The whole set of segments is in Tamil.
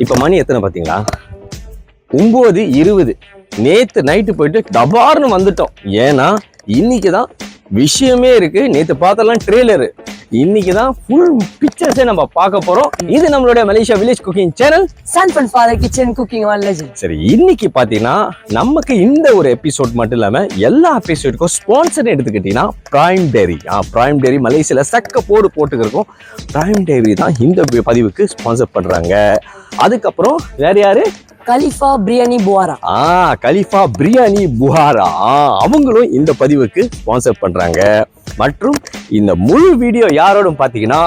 இப்ப மணி எத்தனை பாத்தீங்களா? 9:20. நேத்து நைட்டு போயிட்டு டபார்னு வந்துட்டோம். ஏன்னா இன்னைக்குதான் விஷயமே இருக்கு. நேத்து பார்த்தலாம் ட்ரெய்லரு, இன்னைக்குதான் ஃபுல் பிக்சர்ஸே நம்ம பார்க்க போறோம். இது நம்மளுடைய Malaysia village cooking channel son and father kitchen cooking on legend. சரி, இன்னைக்கு பாத்தீங்கன்னா நமக்கு இந்த ஒரு எபிசோட் மட்டும் இல்லாம எல்லா எபிசோடுக்கும் ஸ்பான்சர் எடுத்துக்கிட்டீங்கன்னா பிரைம் டெய்ரி. பிரைம் டெய்ரி மலேசியால சக்க போட்டுக்கிருக்கோம். பிரைம் டெய்ரி தான் இந்த பதிவுக்கு ஸ்பான்சர் பண்றாங்க. அதுக்கப்புறம் வேற யாரு? கலிஃபா பிரியாணி புகாரா. கலிஃபா பிரியாணி புகாரா அவங்களும் இந்த பதிவுக்கு ஸ்பான்சர் பண்றாங்க. மற்றும் இந்த முழு வீடியோ யாரோடும் பாத்தீங்கன்னா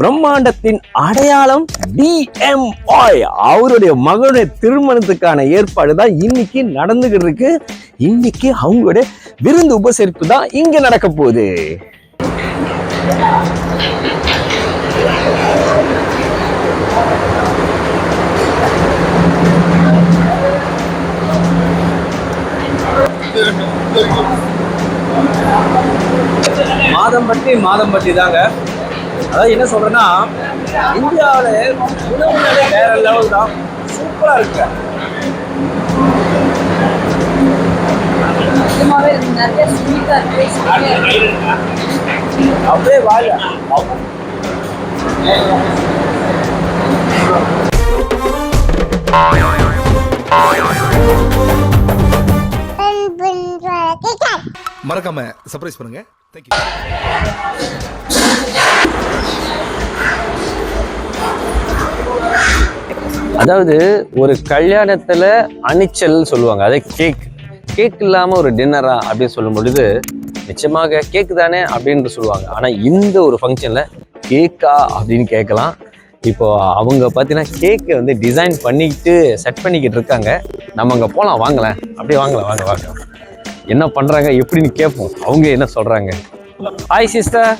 பிரம்மாண்டத்தின் அடையாளம் DMY அவருடைய மகனுடைய திருமணத்துக்கான ஏற்பாடு தான் இன்னைக்கு நடந்துகிட்டு இருக்கு. இன்னைக்கு அவங்களுடைய விருந்து உபசரிப்பு தான் இங்க நடக்க போகுது. மாதம்பட்டி தாங்க. அதாவது என்ன சொல்றேன்னா, இந்தியாவில் உணவுகளே வேற லெவல் தான். சூப்பரா இருக்கு. அப்படியே வாங்க. மறக்காம சர்ப்ரைஸ் பண்ணுங்க. Thank you. அதாவது ஒரு கல்யாணத்துல அணிச்சல் சொல்லுவாங்க, அதே கேக் இல்லாம ஒரு டின்னரா அப்படின்னு சொல்லும் பொழுது நிச்சயமாக கேக் தானே அப்படின்னு சொல்லுவாங்க. ஆனா இந்த ஒரு ஃபங்க்ஷன்ல கேக்கா அப்படின்னு கேட்கலாம். இப்போ அவங்க பார்த்தீங்கன்னா கேக்கை வந்து டிசைன் பண்ணிக்கிட்டு செட் பண்ணிக்கிட்டு இருக்காங்க. நம்ம அங்கே போகலாம், வாங்கலாம். அப்படியே வாங்க. என்ன பண்றாங்க எப்படின்னு கேட்போம், அவங்க என்ன சொல்றாங்க. Hi sister.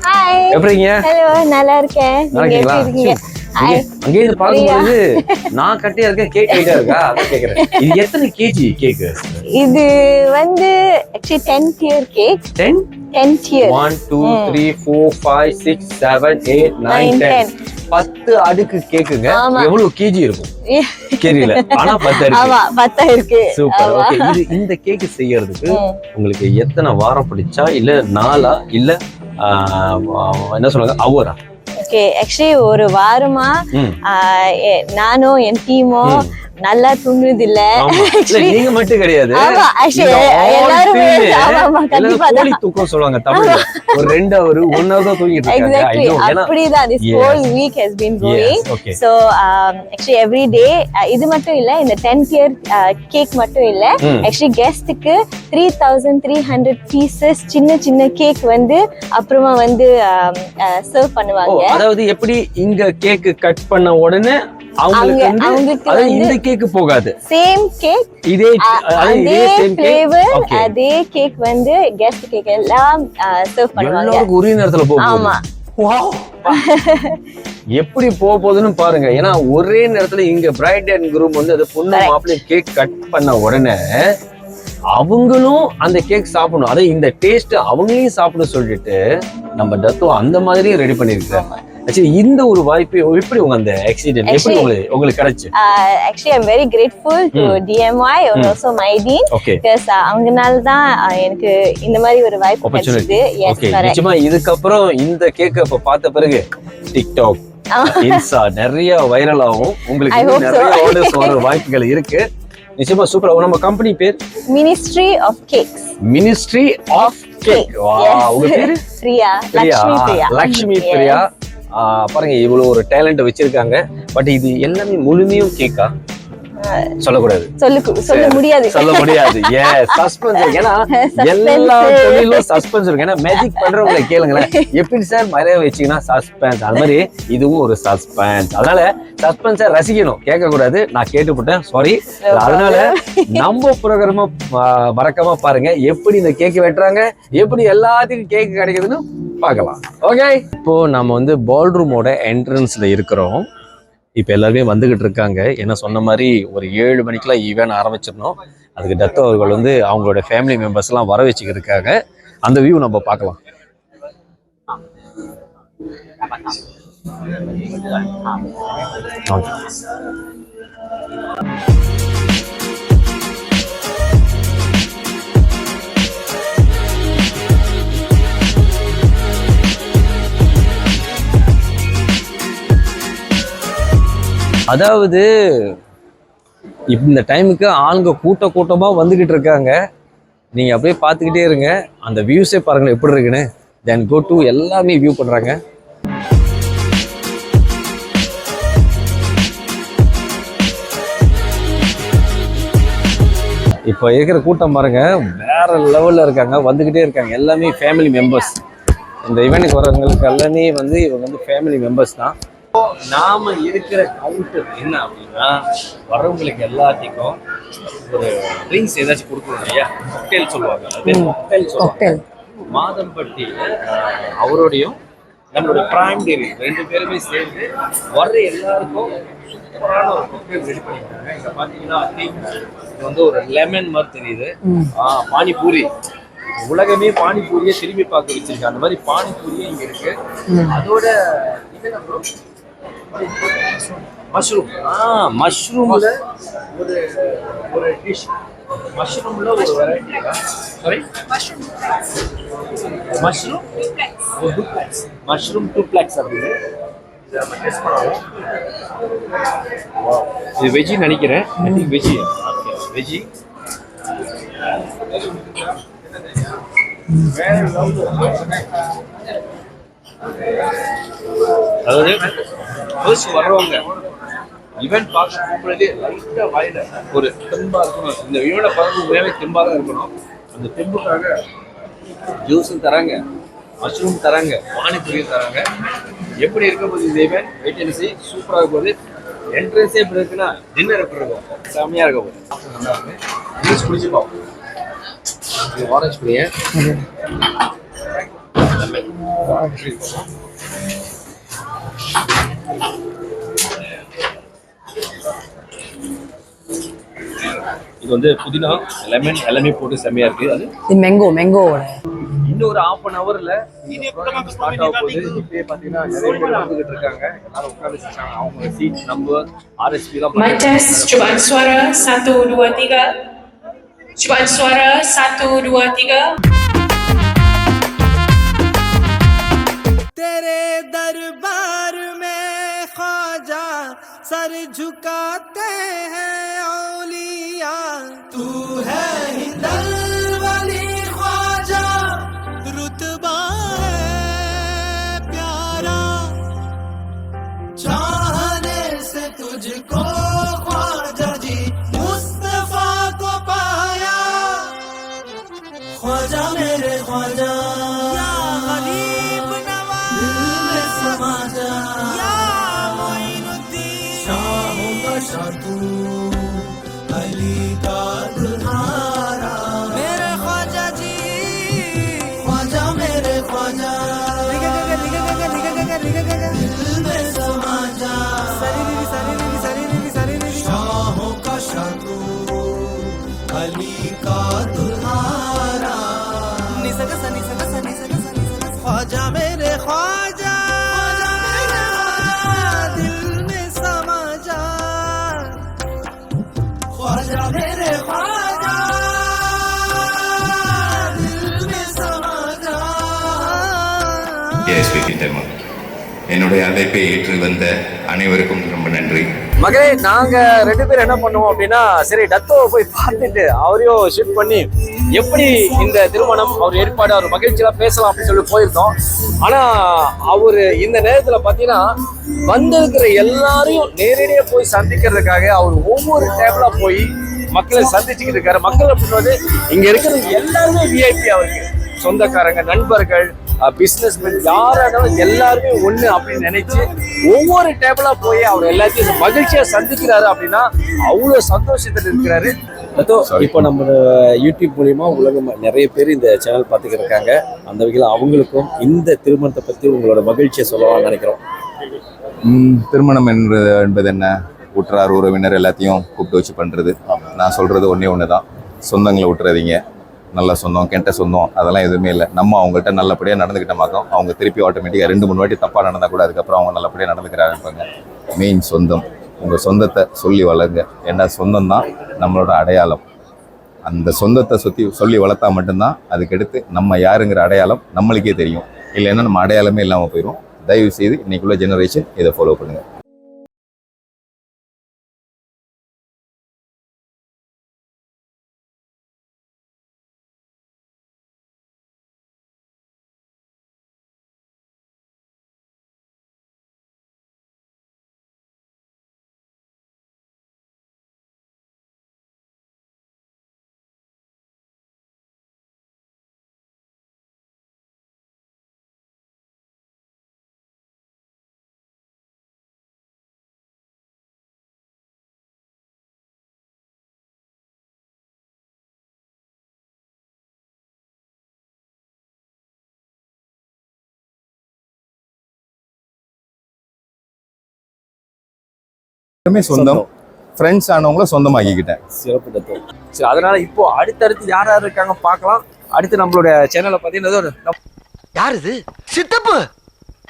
ஹாய். எப்படிங்க? ஹலோ, நல்லா இருக்கேன். நீங்க எப்படி இருக்கீங்க? ஹாய். அங்கே இருந்து பார்க்கும்போது நான் கட்டியா இருக்கேன், கேக் கைட்டா இருக்கா அதான் கேக்குறேன். இது எத்தனை கேஜி கேக்கு? இது வந்து actually 10th year cake. 10th year. 1 2 3 4 5 6 7 8 9 10 10 அடுக்கு கேக்குங்க. எவ்வளவு கேஜி இருக்கும் தெரியல, ஆனா 10 இருக்கு. ஆமா, 10 இருக்கு. சூப்பர். ஓகே, இது இந்த கேக் செய்யறதுக்கு உங்களுக்கு எத்தனை வாரம் பிடிச்சா, இல்ல நாளா, இல்ல என்ன சொல்றாங்க அவரா? ஓகே, actually ஒரு வாரமா நானும் என் டீமும் நல்லா தூங்குது இல்ல. நீங்க மட்டும் கிடையாது, கோழி தூக்கம் சொல்லுவாங்க தமிழ்ல. ஒரு 2 hour 1 hour தான் தூங்கிட்டு இருக்காங்க. அப்படிதான் this whole week has been going. So actually every day இது மட்டும் இல்ல, இந்த 10th year கேக் மட்டும் இல்ல, actually கெஸ்ட்க்கு 3300 pieces சின்ன கேக் வந்து அப்புறமா வந்து சர்வ் பண்ணுவாங்க. அதாவது எப்படி இங்க கேக் கட் பண்ண உடனே அவங்களுக்கு இந்த கேக் போகாது, சேம் கேக், இதே ஃப்ளேவர், அதே கேக் வந்து கெஸ்ட் கேக் எல்லாம் சர்வ் பண்ணுவாங்க. எல்லாருக்கும் ஒரே நேரத்துல போகும். ஆமா, எப்படி போகுதுன்னு பாருங்க. ஏன்னா ஒரே நேரத்துல இங்க பிரைட் அண்ட் குரூம் வந்து அது பொண்ணு மாப்பிள்ளை கேக் கட் பண்ண உடனே அவங்களும் அந்த கேக் சாப்பிடணும். அதை இந்த டேஸ்ட் அவங்களையும் சாப்பிட சொல்லிட்டு நம்ம தத்துவம் அந்த மாதிரியும் ரெடி பண்ணிருக்காங்க. Actually இந்த ஒரு வாய்ப்பு எப்படி உங்க அந்த ஆக்சிடென்ட் எப்படி உங்களுக்கு கிடைச்சு? Actually I'm very grateful to DMY and also Maideen because அவங்கனால தான் எனக்கு இந்த மாதிரி ஒரு வாய்ப்பு கிடைச்சது. Yes, correct. நிச்சயமா இதுக்கு அப்புறம் இந்த கேக்க இப்ப பார்த்த பிறகு TikTok, Insta நிறைய வைரல் ஆகும். உங்களுக்கு நிறைய ஆர்டர்ஸ் வர வாய்ப்புகள் இருக்கு. நிச்சயமா சூப்பர். நம்ம கம்பெனி பேர் Ministry of Cakes. Ministry of Cake. உங்க பேரு? பிரியா, லக்ஷ்மி பிரியா. பாருங்க இவ்வளவு ஒரு டேலண்ட் வச்சிருக்காங்க. பட் இது எல்லாமே முழுமையும் கேக்கா? சொல்லக்கூடாது, சொல்ல முடியாது. சஸ்பென்ஸ். ஏன்னா எல்லா தொழிலும் சஸ்பென்ஸ் இருக்கு. ஏன்னா மேஜிக் பண்றவங்களை கேளுங்களேன், எப்படி சார் மறைய வச்சீங்கன்னா சஸ்பென்ஸ், அது மாதிரி இதுவும் ஒரு சஸ்பென்ஸ். அதனால சஸ்பென்ஸை ரசிக்கணும், கேட்க கூடாது. நான் கேட்டுப்பட்டேன், சாரி. அதனால நம்ம ப்ரோக்ராம மறக்காம பாருங்க, எப்படி இந்த கேக் வெட்டுறாங்க, எப்படி எல்லாத்துக்கும் கேக் கிடைக்குதுன்னு பார்க்கலாம். ஓகே, இப்போ நம்ம வந்து பால் ரூமோட என்ட்ரன்ஸ்ல இருக்கிறோம். இப்போ எல்லாருமே வந்துகிட்டு இருக்காங்க. ஏன்னா சொன்ன மாதிரி ஒரு 7 மணிக்கெல்லாம் ஈவென்ட் ஆரம்பிச்சிடணும். அதுக்கு தத்து அவர்கள் வந்து அவங்களோட ஃபேமிலி மெம்பர்ஸ் எல்லாம் வர வச்சுக்கிட்டு இருக்காங்க. அந்த வியூ நம்ம பார்க்கலாம். அதாவது இந்த டைமுக்கு ஆளுங்க கூட்டமா வந்துகிட்டு இருக்காங்க. நீங்க அப்படியே பார்த்துக்கிட்டே இருங்க. அந்த வியூஸே பாருங்களேன் எப்படி இருக்குன்னு. தென் கோ டு எல்லாமே வியூ பண்றாங்க. இப்போ இருக்கிற கூட்டம் பாருங்க வேற லெவல்ல இருக்காங்க, வந்துகிட்டே இருக்காங்க. எல்லாமே ஃபேமிலி மெம்பர்ஸ். இந்த ஈவெண்ட்டுக்கு வரவங்களுக்கு எல்லாமே வந்து இவங்க வந்து ஃபேமிலி மெம்பர்ஸ் தான். நாம இருக்கிற கவுண்டர் என்ன அப்படின்னா, வரவங்களுக்கு எல்லாத்துக்கும் ஒரு ட்ரிங்க்ஸ் ஏதாச்சும் கொடுக்கணும் இல்லையா, காக்டெயில் சொல்லுவாங்க. அது காக்டெயில் சொல்லுவாங்க. மாதம்பட்டியில அவரோடையும் நம்மளோட பிரைம் டேவி 2 பேருமே சேர்ந்து வர்ற எல்லாருக்கும் சூப்பரான ஒரு காக்டெயில் ரெடி பண்ணிருக்காங்க. இங்க பாத்தீங்கன்னா இது வந்து ஒரு லெமன் மாதிரி தெரியுது. பானிபூரி, உலகமே பானிபூரியை திரும்பி பார்க்க வச்சிருக்காங்க. அந்த மாதிரி பானிபூரியே இங்க இருக்கு. அதோட மஷ்ரூம், மஷ்ரூம்ல ஒரு டிஷ், மஷ்ரூம்ல ஒரு variety. Sorry, mushroom duplex, mushroom duplex அப்படின்னு நம்ம டெஸ்ட் பண்ணுவோம். இது வெஜ்ஜி நினைக்கிறேன். I think veggie. வெஜ்ஜி அதாவது ஃபர்ஸ்ட் வர்றவங்க ஈவெண்ட் பார்க்க போகும்போதே லைட்டா வாயில ஒரு தெம்பா இருக்கணும். இந்த ஈவெண்ட்டை பார்க்கவே தெம்பா தான் இருக்கணும். அந்த தெம்புக்காக ஜூஸும் தராங்க, மஷ்ரூம் தராங்க, பானிபூரியும் தராங்க. எப்படி இருக்க போகுது இந்த ஈவெண்ட்? வெயிட் அண்ட் சீ. சூப்பராக இருக்க போகுது. என்ட்ரன்ஸே எப்படி இருக்குன்னா டின்னர் எப்படி இருக்கும், செம்மையா இருக்க போகுது. நல்லா இருக்கு. ஜூஸ் குடிச்சு பார்ப்போம். இது ஆரஞ்சு குடிங்க. இது வந்து புதினா, லெமன் எல்லாமே போட்டு செம்மையா இருக்கு. அது மேங்கோவோட இன்னும் ஒரு 1/2 hourல ஸ்டார்ட் ஆக போகுது. இப்பயே பாத்தீங்கன்னா நிறைய பேர் வந்துகிட்டு இருக்காங்க. எல்லாரும் உட்கார்ந்து இருக்காங்க. அவங்க சீட் நம்பர் RSP எல்லாம் Mic test, cubaan suara 1 2 3. Cubaan suara 1 2 3. तेरे दरबार में ख्वाजा सर झुकाते हैं औलिया, तू है हिंदल वली ख्वाजा, रुतबा है प्यारा, चाहने से तुझको ख्वाजा जी मुस्तफा को पाया, ख्वाजा मेरे ख्वाजा या गरीब नवाज समाजा, या मोइनुद्दीन शाहों का शाह तू, अली का दुल्हारा, मेरे ख्वाजा जी, ख्वाजा मेरे ख्वाजा, दिल में समा जा, शाहों का शाह तू, अली का दुल्हारा, ख्वाजा मेरे ख्वाजा, दिल में समा जा, ख्वाजा मेरे ख्वाजा, दिल में समा जा. எஸ்பிபி தமிழ், என்னுடைய அழைப்பை ஏற்று வந்த அனைவருக்கும் ரொம்ப நன்றி. மகளே, நாங்க 2 பேரும் என்ன பண்ணுவோம் அப்படின்னா, சரி டத்தோவை போய் பார்த்துட்டு அவரையும் ஷூட் பண்ணி எப்படி இந்த திருமணம் அவர் ஏற்பாடு அவர் மகிழ்ச்சியா பேசலாம் அப்படின்னு சொல்லி போயிருந்தோம். ஆனா அவரு இந்த நேரத்துல பாத்தீங்கன்னா வந்திருக்கிற எல்லாரையும் நேரடியா போய் சந்திக்கிறதுக்காக அவர் ஒவ்வொரு டேபிளா போய் மக்களை சந்திச்சுக்கிட்டு இருக்காரு. மக்கள் அப்படின்றது இங்க இருக்கிறது எல்லாருமே விஐபி. அவருக்கு சொந்தக்காரங்க, நண்பர்கள், பிசினஸ்மேன், யாராலும் எல்லாருமே ஒண்ணு அப்படின்னு நினைச்சு ஒவ்வொரு டேபிளா போய் அவர் எல்லாத்தையும் மகிழ்ச்சியா சந்திக்கிறாரு. அப்படின்னா அவ்வளவு சந்தோஷத்துல இருக்கிறாரு. இப்போ நம்ம யூடியூப் மூலியமா உலகம் நிறைய பேர் இந்த சேனல் பார்த்துக்கிட்டு இருக்காங்க. அந்த வகையில் அவங்களுக்கும் இந்த திருமணத்தை பத்தி உங்களோட மகிழ்ச்சியை சொல்லலாம்னு நினைக்கிறோம். திருமணம் என்பது என்ன? உற்றார் உறவினர் எல்லாத்தையும் கூப்பிட்டு வச்சு பண்றது. நான் சொல்றது ஒண்ணே ஒண்ணுதான், சொந்தங்களை விட்டுறாதீங்க. நல்ல சொந்தம் கெட்ட சொந்தம் அதெல்லாம் எதுவுமே இல்லை. நம்ம அவங்கள்ட்ட நல்லபடியாக நடந்துக்கிட்டமாக்கும் அவங்க திருப்பி ஆட்டோமேட்டிக்காக 2-3 வாட்டி தப்பாக நடந்தால் கூட அதுக்கப்புறம் அவங்க நல்லபடியாக நடந்துக்கிறாங்க. மெயின் சொந்தம். உங்கள் சொந்தத்தை சொல்லி வளருங்க. ஏன்னா சொந்தம் தான் நம்மளோட அடையாளம். அந்த சொந்தத்தை சொல்லி வளர்த்தா மட்டும்தான் அதுக்கடுத்து நம்ம யாருங்கிற அடையாளம் நம்மளுக்கே தெரியும். இல்லைன்னா நம்ம அடையாளமே இல்லாமல் போயிடும். தயவு செய்து இன்னைக்குள்ள ஜெனரேஷன் இதை ஃபாலோ பண்ணுங்க. சொந்தம் ஃப்ரெண்ட்ஸ் ஆனவங்களும் சொந்தமாக்கிக்கிட்டேன். சிறப்பு தத்துவம். சரி, அதனால இப்போ அடுத்தடுத்து யார் யார் இருக்காங்க பார்க்கலாம். அடுத்து நம்மளோட சேனலை பார்த்தீங்கன்னா யார் இது? சித்தப்பு,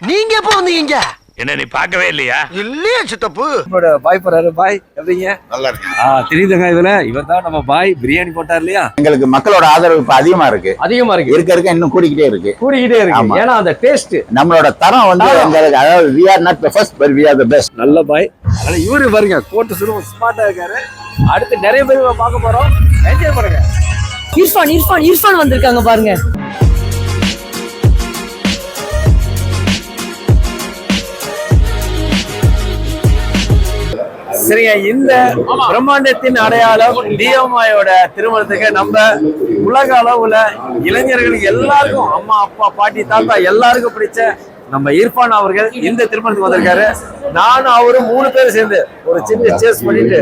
நீங்க எப்போ வந்தீங்க? என்ன நீ பார்க்கவே இல்லையா? இல்லையா சித்தப்பு? நம்மளோட பாய் போறாரு. பாய் எப்படிங்க? நல்லா இருக்கு. தெரியுதுங்க, இவர் தான் நம்ம பாய் பிரியாணி போட்டார் இல்லையா? எங்களுக்கு மக்களோட ஆதரவு இப்ப அதிகமா இருக்கு இருக்க இன்னும் கூடிக்கிட்டே இருக்கு. ஏன்னா அந்த டேஸ்ட் நம்மளோட தரம் வந்து எங்களுக்கு, அதாவது we are not the first but we are the best. நல்ல பாய். அதனால இவரு பாருங்க கோட்டு சுருவ ஸ்மார்ட்டா இருக்காரு. அடுத்து நிறைய பேர் பார்க்க போறோம். என்ஜாய் பண்ணுங்க. இர்ஃபான் வந்திருக்காங்க பாருங்க. சரிங்க, இந்த பிரம்மாண்டத்தின் அடையாளம் டிஎம்ஐயோட திருமணத்துக்கு நம்ம உலக அளவுல இளைஞர்களுக்கு எல்லாருக்கும், அம்மா அப்பா பாட்டி தாத்தா எல்லாருக்கும் பிடிச்ச நம்ம இர்ஃபான் அவர்கள் இந்த திருமணத்துக்கு வந்திருக்காரு. நானும் அவரும் 3 பேரும் சேர்ந்து ஒரு சின்ன சேஸ் பண்ணிட்டு,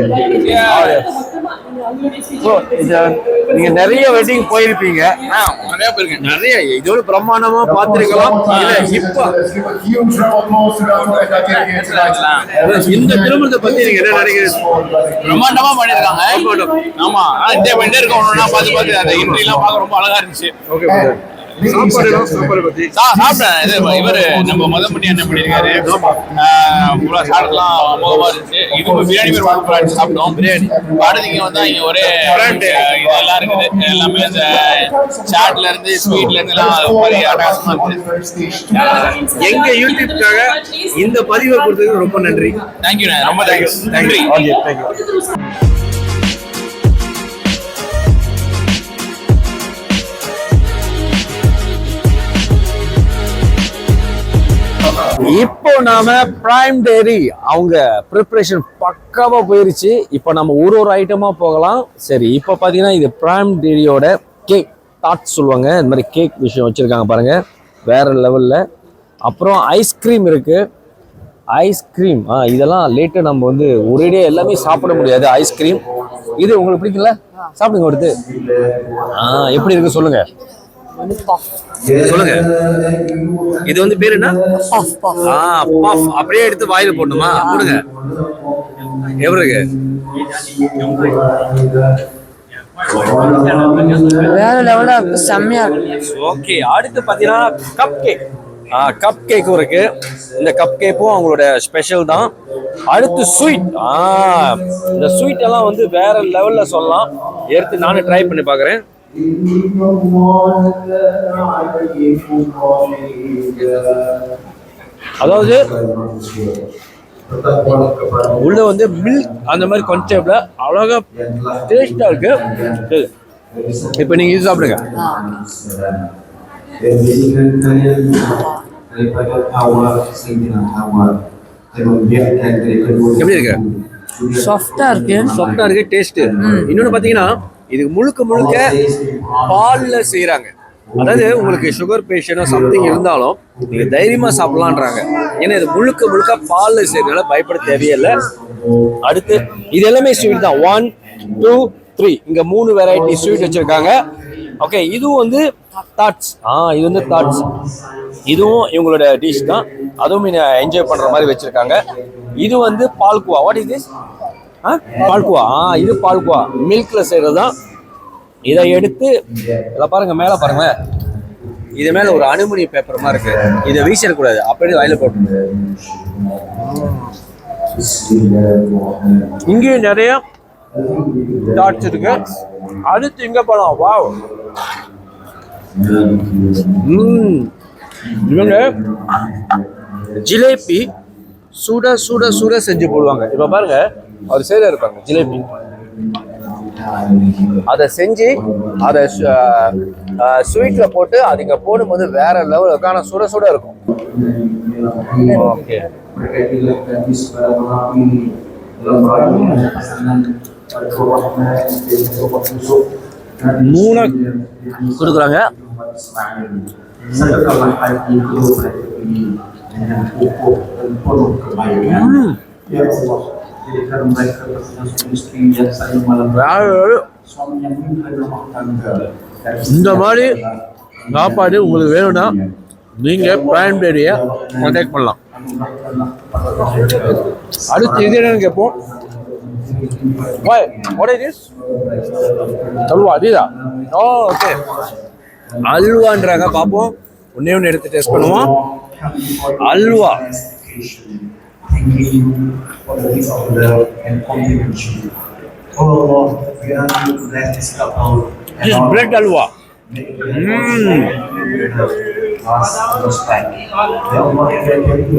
நீங்க நிறைய வெட்டிங் போயிருப்பீங்க, நிறைய இதோட பிரம்மாண்டமா பார்த்திருக்கலாம். இப்ப இந்த திருமணத்தை பத்தி நீங்க என்ன நினைக்கிறீங்க? பிரம்மாண்டமா பண்ணிருக்காங்க. ஆமா, என்ஜாய் பண்ணிட்டே இருக்கோம். பார்த்து அந்த இன்ட்ரி எல்லாம் பார்க்க ரொம்ப அழகா இருந்துச்சு. இவரு நம்ம மதம்பட்டி என்ன பண்ணிருக்காரு, சாப்பிடலாம் அமோகமா இருந்துச்சு. இது பிரியாணி பேர் சாப்பிட்டோம். பிரியாணி பாடுறதுக்கு வந்தா இங்க ஒரே இதெல்லாம் இருக்குது. எல்லாமே இந்த சாட்ல இருந்து ஸ்வீட்ல இருந்து எல்லாம் பெரிய அட்டகாசமா இருக்கு. எங்க யூடியூப்காக இந்த பதிவை கொடுத்ததுக்கு ரொம்ப நன்றி. தேங்க்யூ, ரொம்ப தேங்க்யூ. நன்றி. இப்போ நாம பிரைம் டெய்ரி அவங்க ப்ரிப்பரேஷன் பக்காவா போயிருச்சு. இப்போ நம்ம ஒரு ஐட்டமா போகலாம். சரி, இப்போ பாத்தீங்கன்னா இது பிரைம் டெய்ரியோட கேக் டாட் சொல்லுவாங்க. இந்த மாதிரி கேக் விஷயம் வச்சிருக்காங்க பாருங்க, வேற லெவல்ல. அப்புறம் ஐஸ்கிரீம் இருக்கு. ஐஸ்கிரீம் இதெல்லாம் லேட்டு நம்ம வந்து ஒரேடியா எல்லாமே சாப்பிட முடியாது. ஐஸ்கிரீம் இது உங்களுக்கு பிடிக்கல, சாப்பிடுங்க. அடுத்து எப்படி இருக்கு சொல்லுங்க. சொல்லுங்க, இது வந்து பேரு என்ன? பஃப். அப்படியே எடுத்து வாயில போடணுமா? கொடுங்க. எப்படி இருக்கு? வேற லெவலா இருக்கு, செம்மையா இருக்கு. ஓகே, அடுத்து பாத்தீங்கன்னா கப் கேக். கப் கேக்கும் இருக்கு. இந்த கப் கேக்கும் அவங்களோட ஸ்பெஷல் தான். அடுத்து ஸ்வீட். இந்த ஸ்வீட் எல்லாம் வந்து வேற லெவல்ல சொல்லலாம். எடுத்து நானும் ட்ரை பண்ணி பாக்குறேன். அதாவது உள்ள வந்து மில்க் அந்த மாதிரி கான்செப்ட்ல அழகா டேஸ்டா இருக்கு. இப்ப நீங்க இது சாப்பிடுங்க. எப்படி இருக்கு? சாஃப்டா இருக்கு டேஸ்ட். இன்னொன்னு பாத்தீங்கன்னா இதுக்கு முழுக்க பால்ல செய்யறாங்க. அதாவது உங்களுக்கு சுகர் பேஷண்ட் சம்திங் இருந்தாலும் நீங்க தைரியமா சாப்பிடலான்றாங்க. ஏன்னா இது முழுக்க பால்ல செய்யறதுனால பயப்பட தேவையில்லை. அடுத்து இது எல்லாமே ஸ்வீட் தான். 1 2 3 இங்க 3 வெரைட்டி ஸ்வீட் வச்சிருக்காங்க. ஓகே, இதுவும் வந்து தாட்ஸ். இது வந்து தாட்ஸ். இதுவும் இவங்களோட டிஷ் தான். அதுவும் என்ஜாய் பண்ற மாதிரி வச்சிருக்காங்க. இது வந்து palkova. What is this? Palkova. இது பால்குவா மில்க்ல செய்யறது தான். இதை எடுத்து இதை பாருங்க, மேல பாருங்க, இது மேல ஒரு அலுமினியம் பேப்பர் மாதிரி இருக்கு. இதை வீசிடக்கூடாது, அப்படியே வாயில போட்டு. இங்கேயும் நிறைய டாட்ஸ் இருக்கு. அடுத்து இங்க போலாம். வாவ், இவங்க ஜிலேபி சுட சுட சுட செஞ்சு போடுவாங்க. இப்ப பாருங்க, அவர் சைடுல இருப்பாங்க ஜிலேபி, அதை செஞ்சு அதை ஸ்வீட்ல போட்டு அது இங்க போடும்போது வேற லெவல் இருக்கும். ஆனா சுட சுட இருக்கும். ஓகே, மூணு கொடுக்குறாங்க. இந்த மாதிரி சாப்பாடு உங்களுக்கு வேணும்னா நீங்க பிரைம் டேரியை கான்டாக்ட் பண்ணலாம். அடுத்து இது என்னன்னு கேட்போம். What is this? அல்வா. அதேதா? ஓகே, அல்வான்றாங்க. பார்ப்போம், ஒன்னே ஒன்று எடுத்து டெஸ்ட் பண்ணுவோம். அல்வா. பிரெட் அல்வா.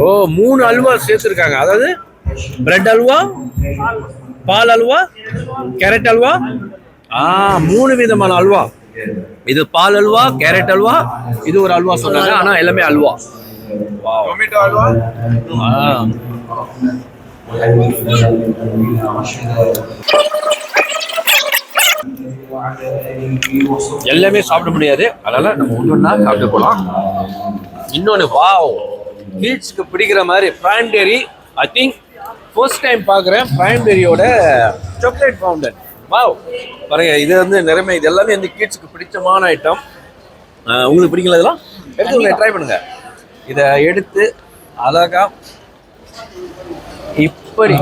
ஓ, 3 அல்வா சேர்த்துருக்காங்க. அதாவது பிரெட் அல்வா, பால் அல்வா, கேரட் அல்வா. 3 விதமான அல்வா. இது பால் அல்வா, கேரட் அல்வா, இது ஒரு அல்வா சொன்னாங்க. ஆனா எல்லாமே அல்வா. டொமேட்டோ அல்வா. எல்லாமே சாப்பிட முடியாது, அதனால நம்ம ஒன்னொன்னா சாப்பிட்டு போலாம். இன்னொன்னு, வாவ், கிட்ஸ்க்கு பிடிக்கிற மாதிரி prime dairy. I think first time பார்க்குறேன் பிரைம் டேரியோட சாக்லேட் ஃபவுண்டன். வாவ், பாருங்க, இது வந்து நிறைய, இது எல்லாமே வந்து கிட்ஸ்க்கு பிடிச்சமான ஐட்டம். உங்களுக்கு பிடிக்கல இதெல்லாம் எடுத்து ட்ரை பண்ணுங்க. இதை எடுத்து அழகா இப்படி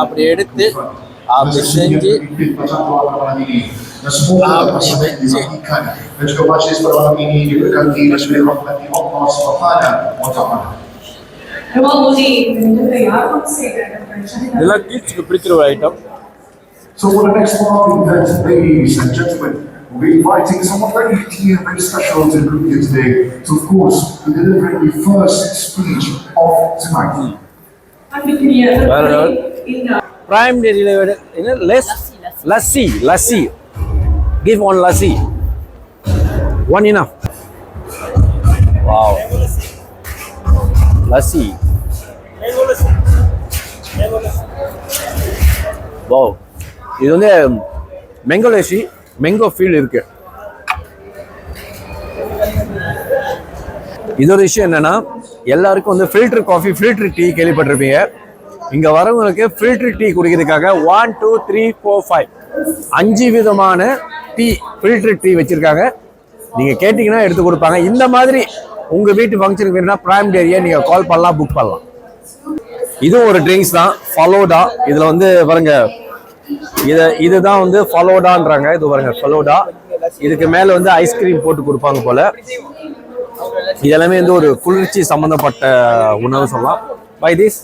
அப்படி எடுத்து அப்படி செஞ்சு இதெல்லாம் கிட்ஸ்க்கு பிடிக்கிற ஒரு item. So for the next part event, ladies and gentlemen, we'll be inviting someone very dear, very special to the group here today. So of course, we're delivering the first speech of tonight. Prime Dairy, less lassi. Give one lassi. One enough. Wow. Lassi. Wow. இது வந்து மேங்கோ லஸ்ஸி, மேங்கோ ஃபீல் இருக்கு. இதோட விஷயம் என்னன்னா, எல்லாருக்கும் வந்து ஃபில்டர் காஃபி, ஃபில்டர் டீ கேள்விப்பட்டிருப்பீங்க. இங்க வரவங்களுக்கு ஃபில்டர் டீ குடிக்கிறதுக்காக 1 2 3 4 5 5 விதமான டீ, ஃபில்டர் டீ வச்சிருக்காங்க. நீங்க கேட்டீங்கன்னா எடுத்து கொடுப்பாங்க. இந்த மாதிரி உங்க வீட்டு ஃபங்க்ஷனுக்கு வேணும்னா பிரைம் டேரியை நீங்க கால் பண்ணலாம், புக் பண்ணலாம். இதுவும் ஒரு ட்ரிங்க்ஸ் தான், ஃபலோடா. இதுல வந்து பாருங்க, இதுதான் வந்து ஃபலோடான்றாங்க. இது பாருங்க, ஃபலோடா. இதுக்கு மேல வந்து ஐஸ்கிரீம் போட்டு கொடுப்பாங்க போல. இது எல்லாமே வந்து ஒரு குளிர்ச்சி சம்பந்தப்பட்ட உணவு சொல்லலாம். By this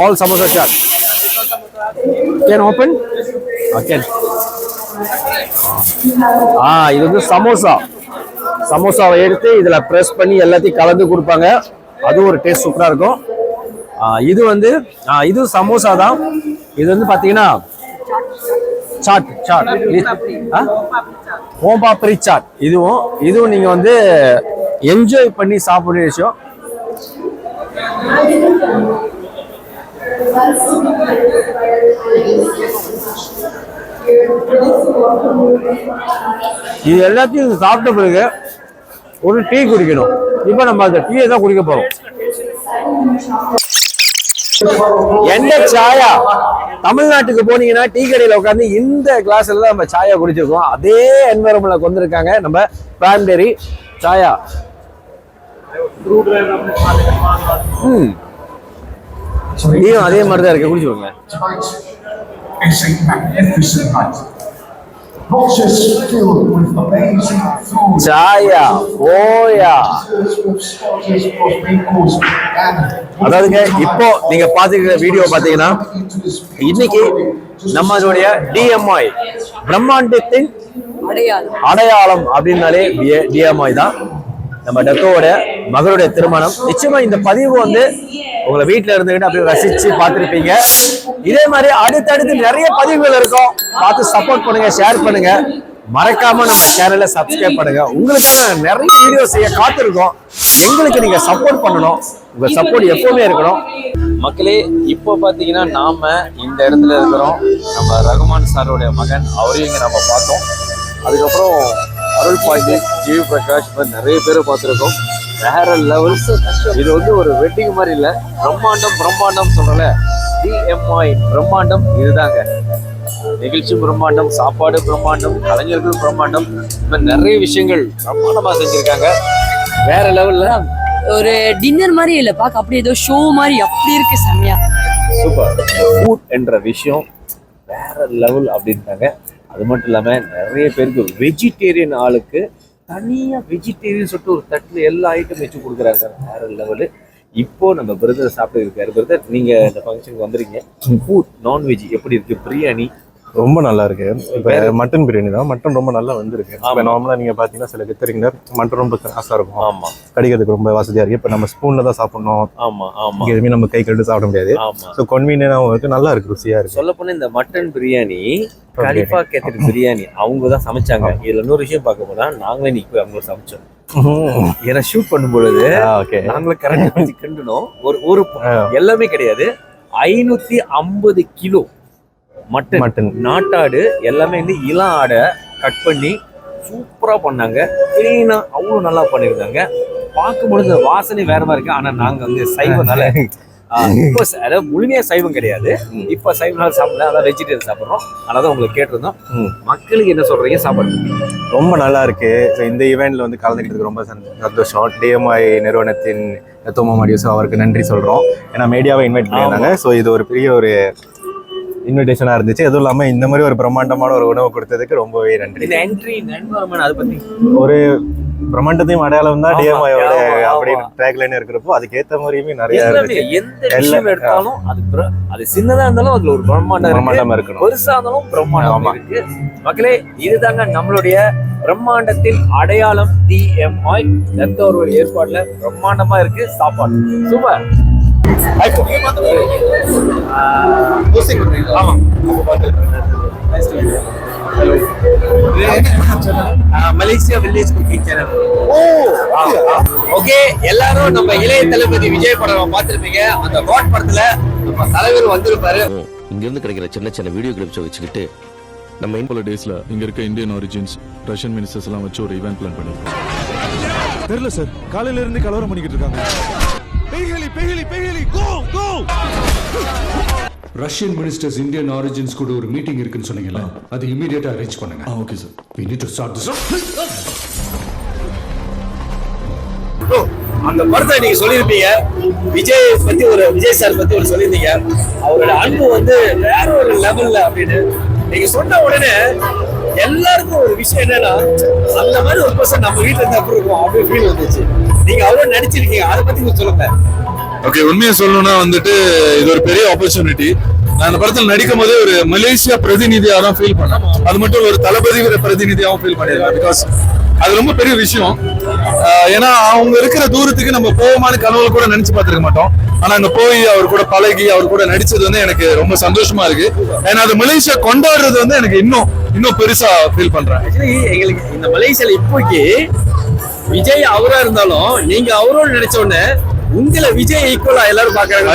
all samosa chaat can open. Okay, இது வந்து சமோசாவை எடுத்து இதுல பிரஸ் பண்ணி எல்லாத்தையும் கலந்து கொடுப்பாங்க. அது ஒரு டேஸ்ட் சூப்பரா இருக்கும். இது வந்து இது சமோசா தான். இது வந்து பாத்தீங்கன்னா சாட் ஓம் பாப்ரி சாட். இதுவும் நீங்க வந்து என்ஜாய் பண்ணி சாப்பிடுற விஷயம். இது எல்லாத்தையும் சாப்பிட்ட பிறகு ஒரு டீ குடிக்கணும். இப்ப நம்ம அந்த டீயை தான் குடிக்க போறோம். எந்த சாயா தமிழ்நாட்டுக்கு போனீங்கன்னா டீ கடையில உட்காந்து இந்த கிளாஸ்ல தான் நம்ம சாயா குடிச்சிருக்கோம். அதே என்வரன்மெண்ட்ல கொண்டு இருக்காங்க நம்ம பிரைம் டேரி சாயா. நீயும் அதே மாதிரி தான் இருக்கு, குடிச்சுக்கோங்க. Tonight is a magnificent night. Not just filled with amazing food. சாயா ஓயா. அதாவதுங்க இப்போ நீங்க பாத்துக்கிற வீடியோ பாத்தீங்கன்னா இன்னைக்கு நம்மளுடைய DMI பிரம்மாண்டத்தின் அடையாளம் அப்படின்னாலே DMI தான். நம்ம டெக்கோவோட மகளுடைய திருமணம். நிச்சயமா இந்த பதிவு வந்து உங்களை வீட்டுல இருந்துகிட்டு அப்படியே ரசிச்சு பார்த்திருப்பீங்க. இதே மாதிரி அடுத்தடுத்து நிறைய பதிவுகள் இருக்கும். பார்த்து சப்போர்ட் பண்ணுங்க, ஷேர் பண்ணுங்க, மறக்காம நம்ம சேனலை சப்ஸ்கிரைப் பண்ணுங்க. உங்களுக்காக நிறைய வீடியோ செய்ய காத்திருக்கோம். எங்களுக்கு நீங்க சப்போர்ட் பண்ணணும். உங்க சப்போர்ட் எப்பவுமே இருக்கணும். மக்களே, இப்போ பாத்தீங்கன்னா நாம இந்த இடத்துல இருக்கிறோம். நம்ம ரகுமான் சாரோடைய மகன், அவரையும் இங்க நம்ம பார்த்தோம். அதுக்கப்புறம் அருள் பாய்ந்து, ஜிவி பிரகாஷ், நிறைய பேரை பார்த்துருக்கோம். வேற லெவல். இது வந்து ஒரு வெட்டிங் மாதிரி இல்லை, பிரம்மாண்டம் சொல்றல. DMI பிரம்மாண்டம் இதுதாங்க. நிகழ்ச்சி பிரம்மாண்டம், சாப்பாடு பிரம்மாண்டம், கலைஞர்கள் பிரம்மாண்டம், இந்த மாதிரி நிறைய விஷயங்கள் பிரம்மாண்டமா செஞ்சிருக்காங்க. வேற லெவல்ல. ஒரு டின்னர் மாதிரி இல்ல, பாக்க அப்படியே ஏதோ ஷோ மாதிரி அப்படி இருக்கு. செம்மையா சூப்பர். ஃபுட் என்ற விஷயம் வேற லெவல் அப்படின்ட்டாங்க. அது மட்டும் இல்லாம நிறைய பேருக்கு வெஜிடேரியன் ஆளுக்கு தனியா வெஜிடேரியன் சொல்லிட்டு ஒரு தட்டுல எல்லா ஐட்டம் வச்சு கொடுக்குறாங்க. வேற லெவலு. இப்போ நம்ம பிரதர் சாப்பிட்டு இருக்காரு. பிரதர், நீங்க இந்த ஃபங்க்ஷனுக்கு வந்துருக்கீங்க. ஃபுட் நான்வெஜ் எப்படி இருக்கு? பிரியாணி ரொம்ப நல்லா இருக்கு. இப்போ மட்டன் பிரியாணி தான். மட்டன் ரொம்ப நல்லா வந்திருக்கு. இப்போ நார்மலாக நீங்கள் பார்த்தீங்கன்னா சில கத்திரிக்கிற மட்டன் ரொம்ப காசாக இருக்கும். ஆமாம், கடிக்கிறதுக்கு ரொம்ப வசதியாக இருக்கு. இப்போ நம்ம ஸ்பூனில் தான் சாப்பிடணும். ஆமாம், எதுவுமே நம்ம கை கட்டு சாப்பிட முடியாது. ஸோ கன்வீனியனாகவும் இருக்கு, நல்லா இருக்கு, ருசியாக இருக்கு. சொல்ல போனால் இந்த மட்டன் பிரியாணி கலிஃபா கேத்தரி பிரியாணி அவங்க தான் சமைச்சாங்க. இதுல இன்னொரு விஷயம் பார்க்க போனா நாங்களே நீக்கு அவங்கள சமைச்சோம். ஏன்னா ஷூட் பண்ணும் பொழுது நாங்களும் கரெக்டாக வச்சு கிண்டணும். ஒரு எல்லாமே கிடையாது, 550 கிலோ மட்டன் நாட்டாடு எல்லாமே வந்து இளம் ஆடை கட் பண்ணி சூப்பரா பண்ணாங்க. கிளீனா அவ்வளோ நல்லா பண்ணியிருந்தாங்க. பார்க்கும்பொழுது வாசனை வேற மாதிரி இருக்கு. ஆனா நாங்க வந்து சைவனால இப்போ அதாவது முழுமையா சைவம் கிடையாது. இப்ப சைவனால சாப்பிடல, அதான் வெஜிடேரியன் சாப்பிட்றோம். அதனால உங்களுக்கு கேட்டிருந்தோம். மக்களுக்கு என்ன சொல்றீங்க? சாப்பாடு ரொம்ப நல்லா இருக்கு. ஸோ இந்த ஈவெண்ட்ல வந்து கலந்துக்கிட்டதுக்கு ரொம்ப சந்தோஷம். DMI நிறுவனத்தின் தோமா மாடியோஸ் அவருக்கு நன்றி சொல்றோம். ஏன்னா மீடியாவை இன்வைட் பண்ணியிருந்தாங்க. ஸோ இது ஒரு பெரிய ஒரு இன்விடேஷனா இருந்துச்சு. அதுவும் இல்லாம இந்த மாதிரி ஒரு பிரம்மாண்டமான ஒரு உணவு கொடுத்ததுக்கு ரொம்பவே நன்றி. ஒரு பிரம்மாண்டத்தையும் அடையாளம் தான் DMIயோட அப்படின்னு டேக்லைன் இருக்கிறப்போ அதுக்கேற்ற மாதிரியுமே நிறைய எடுத்தாலும் அது சின்னதா இருந்தாலும் அதுல ஒரு பிரம்மாண்டம் இருக்கணும், பெருசா இருந்தாலும் பிரம்மாண்டம் இருக்கு. மக்களே, இதுதாங்க நம்மளுடைய பிரம்மாண்டத்தின் அடையாளம் DMI. எந்த ஒரு ஏற்பாடுல பிரம்மாண்டமா இருக்கு சாப்பாடு. Super. Malaysia village cooking channel. Okay, எல்லாரும் நம்ம இளைய தளபதி விஜய் படம் பார்த்திருப்பீங்க. அந்த வாட் படத்துல நம்ம தலைவர் வந்திருப்பாரு. இங்க இருந்து கிடைக்கிற சின்ன சின்ன வீடியோ கிளிப்ஸ் வச்சுக்கிட்டு நம்ம இன்போல டேஸ்ல இங்க இருக்க இந்தியன் ஆரிஜின்ஸ் ரஷ்யன் மினிஸ்டர்ஸ் எல்லாம் வச்சு ஒரு ஈவென்ட் பிளான் பண்ணிருக்கோம். தெரியல சார், காலையில இருந்து கலவரம் பண்ணிக்கிட்டு இருக்காங்க. ரஷ்யன் மினிஸ்டர்ஸ் இந்தியன் ஆரிஜின்ஸ் கூட ஒரு மீட்டிங் இருக்குன்னு சொன்னீங்கல்ல, அது இமிடியேட்டா அரேஞ்ச் பண்ணுங்க. Okay sir. We need to start this. அந்த படத்தை நீங்க சொல்லியிருப்பீங்க, விஜய் சார் பத்தி ஒரு சொல்லியிருந்தீங்க. அவரோட அன்பு வந்து வேற ஒரு லெவல்ல அப்படின்னு நீங்க சொன்ன உடனே எல்லாருக்கும் ஒரு விஷயம் என்னன்னா, அந்த மாதிரி ஒரு பர்சன் நம்ம வீட்டுல இருந்து அப்படி இருக்கும் அப்படி ஃபீல் வந்துச்சு. நீங்க அவ்வளவு நடிச்சிருக்கீங்க, அதை பத்தி நீங்க சொல்லுங்க. ஓகே, உண்மையை சொல்லணும்னா வந்துட்டு இது ஒரு பெரிய ஆப்பர்ச்சுனிட்டி. நான் அந்த படத்தில் நடிக்கும் போதே ஒரு மலேசியா பிரதிநிதியாக தான் ஃபீல் பண்ணேன். அது மட்டும் ஒரு தளபதி பிரதிநிதியாகவும் ஃபீல் பண்ணிருக்கேன். பிகாஸ் அது ரொம்ப பெரிய விஷயம். ஏன்னா அவங்க இருக்கிற தூரத்துக்கு நம்ம போவோமான கனவுல கூட நினைச்சு பார்த்திருக்க மாட்டோம். ஆனா அங்க போய் அவர் கூட பழகி அவர் கூட நடிச்சது வந்து எனக்கு ரொம்ப சந்தோஷமா இருக்கு. ஏன்னா அது மலேசியா கொண்டாடுறது வந்து எனக்கு இன்னும் பெருசா ஃபீல் பண்றேன். எங்களுக்கு இந்த மலேசியால இப்போக்கு விஜய் அவரா இருந்தாலும் நீங்க அவரோட நினைச்ச உடனே உங்களை விஜய் ஈக்குவலா எல்லாரும் பாக்குறாங்க.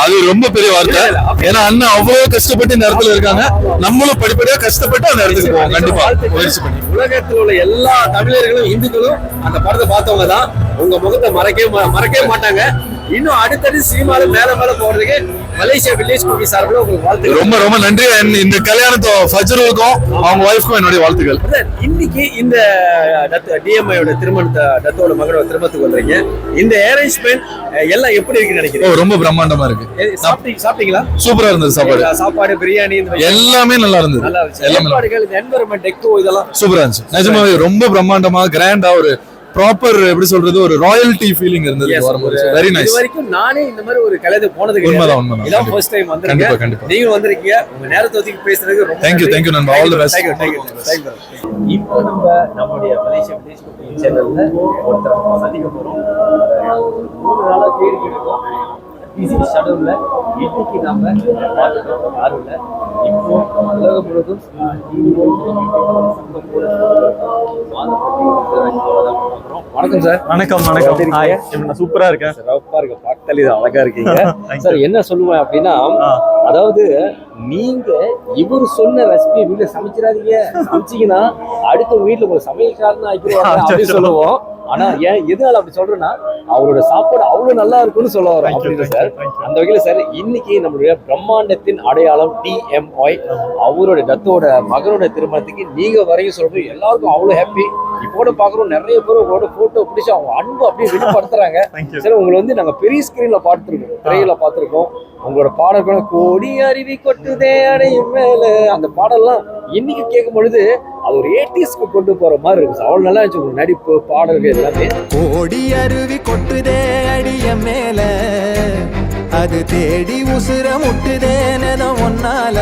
அது ரொம்ப பெரிய வார்த்தை. ஏன்னா அண்ணன் அவ்வளவு கஷ்டப்பட்டு இந்த இடத்துல இருக்காங்க. நம்மளும் படிப்படியா கஷ்டப்பட்டு அந்த இடத்துக்கு போவோம். கண்டிப்பா முயற்சி பண்ணி. உலகத்தில் உள்ள எல்லா தமிழர்களும் இந்துக்களும் அந்த படத்தை பார்த்தவங்க தான் உங்க முகத்தை மறக்கவே மாட்டாங்க. இன்னும் அடுத்தடுத்து சினிமால மேல மேல போறதுக்கு மலேசியா வில்லேஜ் குக்கி சார்பில் உங்களுக்கு வாழ்த்துக்கள். ரொம்ப ரொம்ப நன்றி. இந்த கல்யாணத்தோ ஃபஜ்ருக்கும் அவங்க ஒய்ஃப்க்கும் என்னுடைய வாழ்த்துக்கள். இன்னைக்கு இந்த டிஎம்ஐயோட டத்தோட மகளோட திருமணத்துக்கு வந்தீங்க. இந்த அரேஞ்ச்மெண்ட் எல்லாம் எப்படி இருக்குன்னு நினைக்கிறீங்க? ரொம்ப பிரம்மாண்டமா இருக்கு. சாப்பிட்டீங்களா? சூப்பரா இருந்தது சாப்பாடு பிரியாணி எல்லாமே நல்லா இருந்தது. சாப்பாடுகள் இந்த என்விரான்மென்ட் டெக்கோ இதெல்லாம் சூப்பரா இருந்துச்சு. நிஜமாவே ரொம்ப பிரம்மாண்டமா கிராண்டா ஒரு ப்ராப்பர் எப்படி சொல்றது ஒரு ராயல்டி ஃபீலிங் இருந்தது. Very nice. இது வரைக்கும் நானே இந்த மாதிரி ஒரு கல்யாணத்துக்கு போனது கிடையாது. இதான் ஃபர்ஸ்ட் டைம் வந்திருக்கேன். கண்டிப்பா நீங்க வந்திருக்கீங்க. உங்க நேரத்தை ஒதுக்கி பேசுறதுக்கு ரொம்ப தேங்க்யூ நண்பா. All the best. தேங்க்யூ. இப்போ நம்முடைய மலேசியா வில்லேஜ் குக்கிங் சேனல்ல ஒருத்தர் சந்திக்க போறோம். ஒரு 3 நாளா தேடிட்டு இருக்கோம். பிஸி ஷெட்யூல்ல இன்னைக்கு நாம பார்த்துட்டோம். யாரும் இல்லை. இப்போ உலகம் முழுவதும் வணக்கம் சார். வணக்கம். சூப்பரா இருக்கேன். சிறப்பா இருக்கு. பார்த்தாலே அழகா இருக்கீங்க சார். என்ன சொல்லுவேன் அப்படின்னா, அதாவது நீங்க இவர் சொன்ன ரெசிபி வீட்டுல சமைச்சிடாதீங்க. சமைச்சீங்கன்னா அடுத்த வீட்டுல ஒரு சமையல்காரன் ஆக்கிடுவாங்க அப்படின்னு சொல்லுவோம். ஆனா ஏன் எதனால அப்படி சொல்றேன்னா, அவரோட சாப்பாடு அவ்வளவு நல்லா இருக்கும்னு சொல்ல வரோம் அப்படின்னு சார். அந்த வகையில சார் இன்னைக்கு நம்மளுடைய பிரம்மாண்டத்தின் அடையாளம் டிஎம்ஐ அவரோட டத்தோட மகனோட திருமணத்துக்கு நீங்க வரையும் சொல்றது எல்லாருக்கும் அவ்வளவு ஹாப்பி. இப்போ பாக்குறோம் நிறைய பேர் உங்களோட போட்டோ பிடிச்சி அவங்க அன்பு அப்படியே வெளிப்படுத்துறாங்க சார். உங்களை வந்து நாங்க பெரிய ஸ்கிரீன்ல பார்த்துருக்கோம், திரையில பார்த்துருக்கோம். உங்களோட பாடல்கள் கோடி அருவி கொட்டுதே அடையும் மேல அந்த பாடல்லாம் இன்னைக்கு கேட்கும் பொழுது அது ஒரு 80ஸ்க்கு கொண்டு போற மாதிரி இருக்கு. அவ்வளவு நல்லா இருந்துச்சு உங்க நடிப்பு, பாடல்கள் எல்லாமே. கோடி அருவி கொட்டுதே அடிய மேல அது தேடி உசுர முட்டுதேனத ஒன்னால.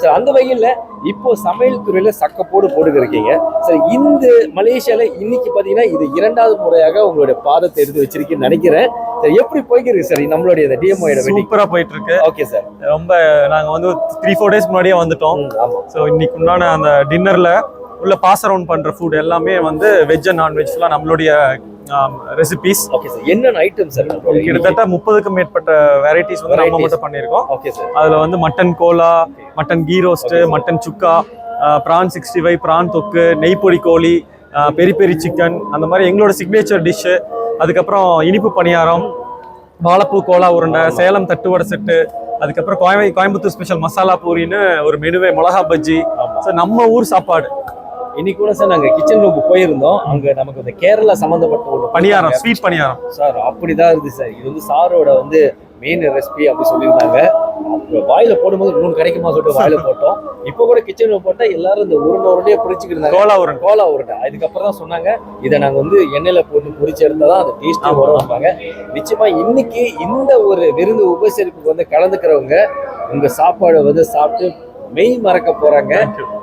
சார் அந்த வகையில இப்போ சமையல் துறையில சக்கப்போடு போட்டுருக்கீங்க சார். இந்த மலேசியால இன்னைக்கு பாத்தீங்கன்னா இது 2வது முறையாக உங்களுடைய பாதத்தை எடுத்து வச்சிருக்கீங்கன்னு நினைக்கிறேன் சார். எப்படி போய்க்கிறீங்க சார் நம்மளுடைய இந்த டிஎம்ஐ சூப்பரா போயிட்டு இருக்கு. Okay sir. ரொம்ப நாங்க வந்து 3-4 டேஸ் முன்னாடியே வந்துட்டோம். ஸோ இன்னைக்கு உண்டான அந்த டின்னர்ல உள்ள பாஸ் அரவுண்ட் பண்ற ஃபுட் எல்லாமே வந்து வெஜ் அண்ட் நான்வெஜ் எல்லாம் நம்மளுடைய ரெசிபிஸ். Okay sir. என்னென்ன ஐட்டம் சார்? கிட்டத்தட்ட 30க்கும் மேற்பட்ட வெரைட்டிஸ் வந்து நம்ம மட்டும் பண்ணியிருக்கோம். Okay sir. அதுல வந்து mutton kola, mutton ghee roast, mutton chukka, prawn 65, prawn தொக்கு, நெய்ப்பொடி கோழி, பெரி பெரி சிக்கன், அந்த மாதிரி எங்களோட சிக்னேச்சர் டிஷ்ஷு. அதுக்கப்புறம் இனிப்பு பணியாரம், வாழைப்பூ கோலா உருண்டை, சேலம் தட்டுவடை செட்டு, அதுக்கப்புறம் கோயம்புத்தூர் ஸ்பெஷல் மசாலா பூரின்னு ஒரு மெனுவே, மிளகா பஜ்ஜி. ஸோ நம்ம ஊர் சாப்பாடு. இன்னைக்கு கூட சார் நாங்க கிச்சன் ரூமுக்கு போயிருந்தோம். அங்க நமக்கு இந்த கேரளா சம்பந்தப்பட்ட ஒரு பணியாரம், ஸ்வீட் பணியாரம் சார் அப்படிதான் இருந்துச்சு சார். இது வந்து சாரோட வந்து மெயின் ரெசிபி அப்படி சொல்லியிருந்தாங்க. வாயில போடும்போது 3 கிடைக்குமா சொல்லிட்டு வாயில போட்டோம். இப்போ கூட கிச்சன் ரூம் போட்டா எல்லாரும் இந்த உருண்டையே பிடிச்சிக்கிட்டு இருந்தாங்க. கோலா உருண்டை. அதுக்கப்புறம் தான் சொன்னாங்க இதை நாங்க வந்து எண்ணெயில போட்டு பொரிச்சு எடுத்தாதான் அந்த டேஸ்டா வருவாங்க. நிச்சயமா இன்னைக்கு இந்த ஒரு விருந்து உபசரிப்புக்கு வந்து கலந்துக்கிறவங்க உங்க சாப்பாடை வந்து சாப்பிட்டு மெய் மறக்க போறாங்க.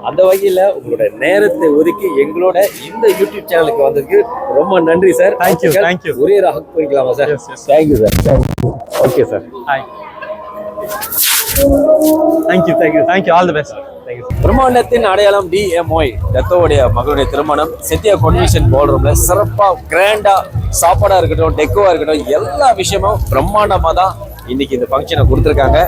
அந்த வகையில உங்களோட நேரத்தை ஒதுக்கி எங்களோட இந்த யூடியூப் சேனலுக்கு வந்ததுக்கு ரொம்ப நன்றி சார். தேங்க்யூ. ஒரே ஹக் பண்ணிக்கலாமா சார்? Thank you sir. Okay sir. Thank you. All the best. பிரம்மாண்டத்தின் அடையாளம் டிஎம்ஐ டத்தோடைய மகளுடைய திருமணம் செட்டியா கன்வென்ஷன் பால்ரூம்ல சிறப்பா கிராண்டா சாப்பாடா இருக்கட்டும், டெக்கோவா இருக்கட்டும், எல்லா விஷயமும் பிரம்மாண்டமா தான் இன்னைக்கு இந்த ஃபங்க்ஷனை கொடுத்துருக்காங்க.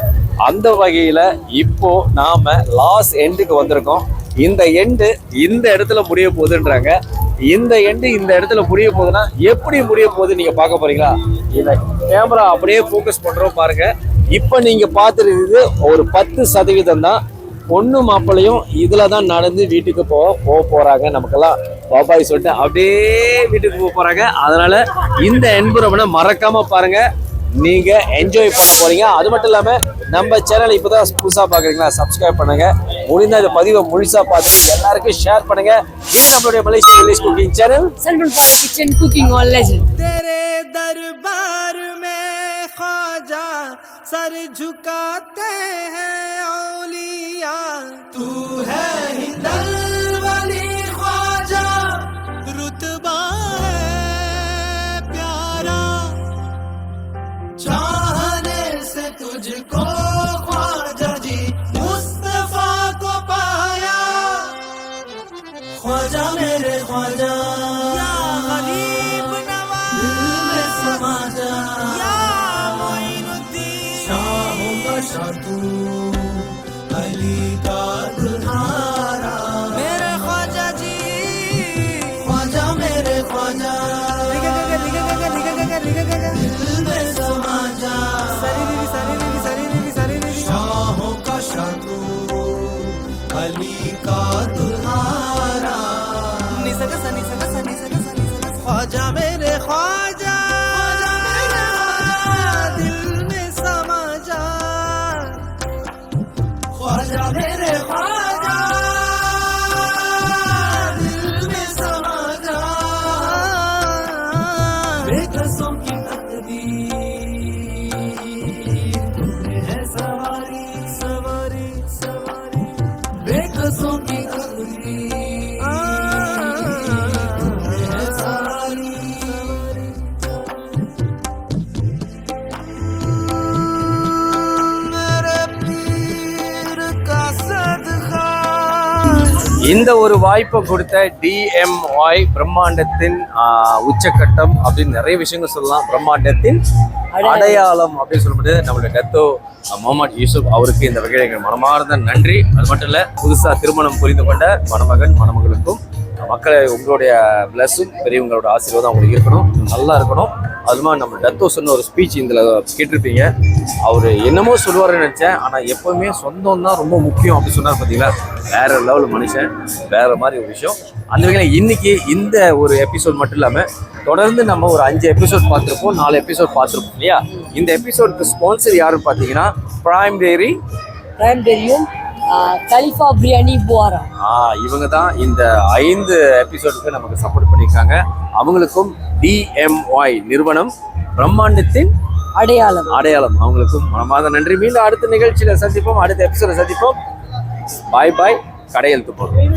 அந்த வகையில இப்போ நாம லாஸ்ட் எண்டுக்கு வந்திருக்கோம். இந்த எண்டு இந்த இடத்துல முடிய போகுதுன்றாங்க. இந்த எண்டு இந்த இடத்துல முடிய போகுதுன்னா எப்படி முடிய போகுது நீங்க பார்க்க போறீங்களா? இந்த கேமரா அப்படியே ஃபோக்கஸ் பண்றோம் பாருங்க. இப்போ நீங்க பார்த்துருக்குது ஒரு 10% தான். பொண்ணு மாப்பிள்ளையும் இதுல தான் நடந்து வீட்டுக்கு போக போறாங்க. நமக்கெல்லாம் பாபாய் சொல்லிட்டு அப்படியே வீட்டுக்கு போக போறாங்க. அதனால இந்த என்விரான்மெண்ட்டை மறக்காம பாருங்க. நீங்க என்ஜாய் பண்ண போறீங்க. அது மட்டும் இல்லாம நம்ம சேனல் இப்பதான் புதுசா பாக்குறீங்களா, சப்ஸ்கிரைப் பண்ணுங்க. முடிந்த இந்த பதிவை முழுசா பார்த்துட்டு எல்லாருக்கும் ஷேர் பண்ணுங்க. இது நம்மளுடைய Malaysia village cooking channel, central for kitchen cooking all legend. तेरे दरबार में ख्वाजा सर झुकाते हैं औलिया तू है हिंदल वली ख्वाजा रुतबा है प्यारा चाहने से तुझको ख्वाजा जी मुस्तफा को पाया ख्वाजा मेरे ख्वाजा या गरीब नवाज दिल में समा जा या मोइनुद्दीन शाहों का शाह तू अली का दुल्हारा मेरे ख्वाजा जी ख्वाजा मेरे ख्वाजा दिल दी है सवारी सवारी सवारी बेकसों की कबरी है सवारी सवारी मेरे पीर का सदका இந்த ஒரு வாய்ப்பை கொடுத்த டிஎம்ஒய் பிரம்மாண்டத்தின் உச்சக்கட்டம் அப்படின்னு நிறைய விஷயங்கள் சொல்லலாம். பிரம்மாண்டத்தின் அடையாளம் அப்படின்னு சொல்லும்போது நம்மளுடைய டத்தோ முகமது யூசுப் அவருக்கு இந்த வகையில் எங்கள் மனமார்ந்த நன்றி. அது மட்டும் இல்லை, புதுசாக திருமணம் புரிந்து கொண்ட மணமகன் மணமகளுக்கும் மக்களை உங்களுடைய பிளஸும் பெரியவங்களோட ஆசீர்வாதம் அவங்களுக்கு இருக்கணும், நல்லா இருக்கணும். அதுமா நம்ம டத்தோ சொன்ன ஒரு ஸ்பீச் இதில் கேட்டிருப்பீங்க. அவர் என்னமோ சொல்லுவார்னு நினச்சேன், ஆனால் எப்போவுமே சொந்தம் தான் ரொம்ப முக்கியம் அப்படின்னு சொன்னார். பார்த்தீங்களா, வேற லெவல் மனுஷன், வேற மாதிரி ஒரு விஷயம். அந்த வகையில் இன்னைக்கு இந்த ஒரு எபிசோட் மட்டும் இல்லாமல் தொடர்ந்து நம்ம ஒரு 5 எபிசோட் பார்த்துருப்போம், 4 எபிசோட் பார்த்துருப்போம் இல்லையா. இந்த எபிசோடுக்கு ஸ்பான்சர் யாருன்னு பார்த்தீங்கன்னா பிரைம் டெய்ரியும் கலிஃபா பிரியாணி புவாரா. இவங்க தான் இந்த 5 எபிசோடுக்கு நமக்கு சப்போர்ட் பண்ணியிருக்காங்க. அவங்களுக்கும் டிஎம்ஒய் நிறுவனம் பிரம்மாண்டத்தின் அடையாளம் அவங்களுக்கும் மனமார்ந்த நன்றி. மீண்டும் அடுத்த நிகழ்ச்சியில சந்திப்போம், அடுத்த எபிசோட சந்திப்போம். பாய் பாய். கடையெழுத்து போடுறோம்.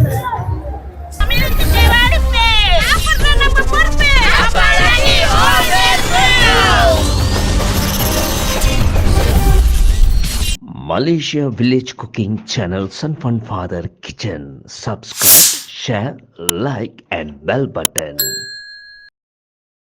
Malaysia Village Cooking Channel Sun Fun Father Kitchen. Subscribe, share, like and bell button.